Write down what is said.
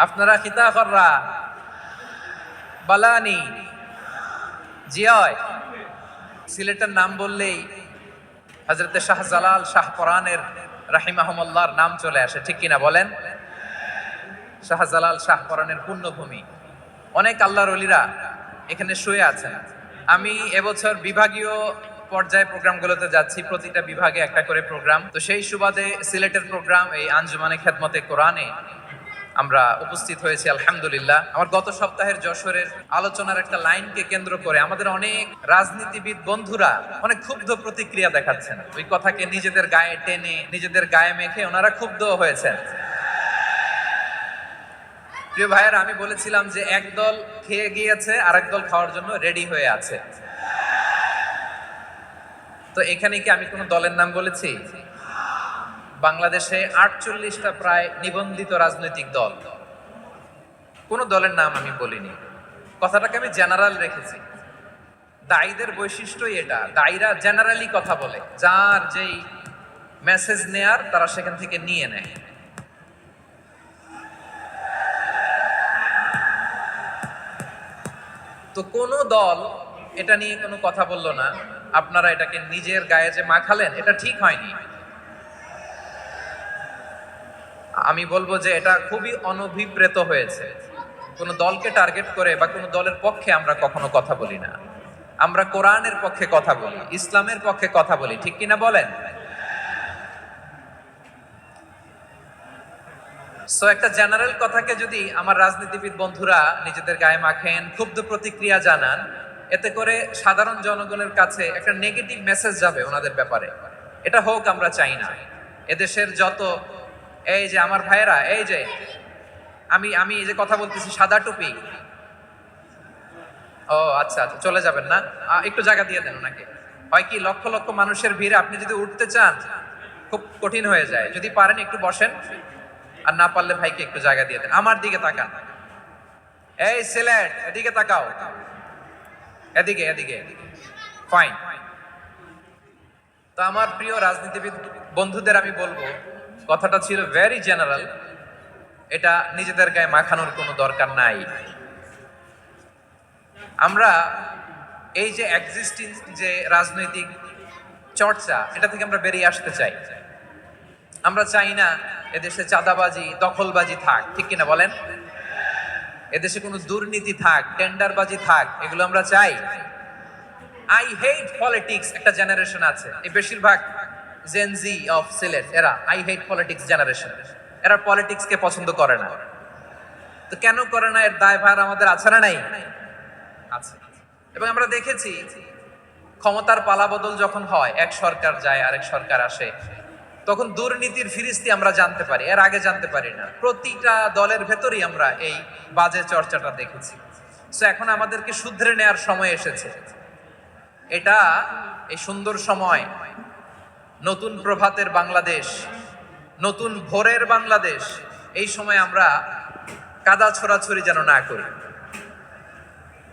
আপনারা খিতা কররা বালানি জিয়য়। সিলেটের নাম বললেই হযরতে শাহজালাল শাহ পরানের রাহিমাহুমুল্লাহর নাম চলে আসে, ঠিক কিনা বলেন? শাহজালাল শাহ পরানের পুণ্যভূমি। অনেক আল্লাহর ওলিরা এখানে শুয়ে আছেন। আমি এবছর বিভাগীয় পর্যায়ে প্রোগ্রামগুলোতে যাচ্ছি, প্রতিটা বিভাগে একটা করে প্রোগ্রাম। তো সেই সুবাদে সিলেটের প্রোগ্রাম এই আঞ্জুমানে খেদমতে কোরআনে আমরা উপস্থিত হয়েছি আলহামদুলিল্লাহ। আমার গত সপ্তাহের যশোরের আলোচনার একটা লাইনকে কেন্দ্র করে আমাদের অনেক রাজনীতিবিদ বন্ধুরা অনেক ক্ষুব্ধ প্রতিক্রিয়া দেখাচ্ছেন। ওই কথাকে নিজেদের গায়ে টেনে, নিজেদের গায়ে মেখে ওনারা ক্ষুব্ধ হয়েছেন। প্রিয় ভাইয়েরা, আমি বলেছিলাম যে এক দল খেয়ে গিয়েছে, আরেক দল খাওয়ার জন্য রেডি হয়ে আছে। তো এখানে কি আমি কোনো দলের নাম বলেছি? বাংলাদেশে 48টা প্রায় নিবন্ধিত রাজনৈতিক দল, কোন দলের নাম আমি বলিনি। কথাটাকে আমি জেনারেল রেখেছি। দায়ীদের বৈশিষ্ট্যই এটা, দায়ীরা জেনারেলি কথা বলে, যার যেই মেসেজ নেয়ার তারা সেখান থেকে নিয়ে নেয়। তো কোন দল এটা নিয়ে কোনো কথা বলল না। আপনারা এটাকে নিজের গায়ে যে মাখালেন, এটা ঠিক হয়নি। আমি বলবো যে এটা খুবই অনভিপ্রেত হয়েছে। কোন দলকে টার্গেট করে বা কোন দলের পক্ষে আমরা কখনো কথা বলি না। আমরা কোরআনের পক্ষে কথা বলি, ইসলামের পক্ষে কথা বলি, ঠিক কিনা বলেন? সো একটা জেনারেল কথাকে যদি আমার রাজনীতিবিদ বন্ধুরা নিজেদের গায়ে মাখেন, ক্ষুব্ধ প্রতিক্রিয়া জানান, এতে করে সাধারণ জনগণের কাছে একটা নেগেটিভ মেসেজ যাবে ওনাদের ব্যাপারে। এটা হোক আমরা চাই না। এদেশের যত এই যে আমার ভাইয়েরা, এই যে আমি এই যে কথা বলতেছি, সাদা টুপি, ও আচ্ছা আচ্ছা, চলে যাবেন না? একটু জায়গা দিয়ে দেন ওনাকে। হয় কি, লক্ষ লক্ষ মানুষের ভিড়ে আপনি যদি উঠতে চান খুব কঠিন হয়ে যায়। যদি পারেন একটু বসেন, আর না পারলে ভাইকে একটু জায়গা দিয়ে দেন। আমার দিকে তাকান, এই সিলেট, এদিকে তাকাও, এদিকে এদিকে, ফাইন। তো আমার প্রিয় রাজনীতিবিদ বন্ধুদের আমি বলবো, কথাটা ছিল ভেরি জেনারেল, এটা নিজেদের গায়ে মাখানোর কোনো দরকার নাই। আমরা এই যে এক্সিস্টিং যে রাজনৈতিক চর্চা, এটা থেকে আমরা বেরিয়ে আসতে চাই। আমরা চাই না এদেশে চাঁদাবাজি, দখলবাজি থাক, ঠিক কিনা বলেন? এদেশে কোনো দুর্নীতি থাক, টেন্ডারবাজি থাক, এগুলো আমরা চাই। আই হেট পলিটিক্স একটা জেনারেশন আছে, এই বেশিরভাগ জেনজি অফ সিলেট, এরা আই হেট পলিটিক্স জেনারেশন। এরা পলিটিক্সকে পছন্দ করে না। তো কেন করে না, এর দায়ভার আমাদের আছে না নাই? আছে। এবং আমরা দেখেছি ক্ষমতার পালাবদল যখন হয়, এক সরকার যায় আরেক সরকার আসে, তখন দুর্নীতির ফিরিস্তি আমরা জানতে পারি, এর আগে জানতে পারি না। প্রতিটা দলের ভেতরেই আমরা এই বাজে চর্চাটা দেখেছি। সো এখন আমাদেরকে শুধরে নেয়ার সময় এসেছে। এটা এই সুন্দর সময়, নতুন প্রভাতের বাংলাদেশ, নতুন ভোরের বাংলাদেশ, এই সময় আমরা কাদা ছোড়াছড়ি যেন না করি।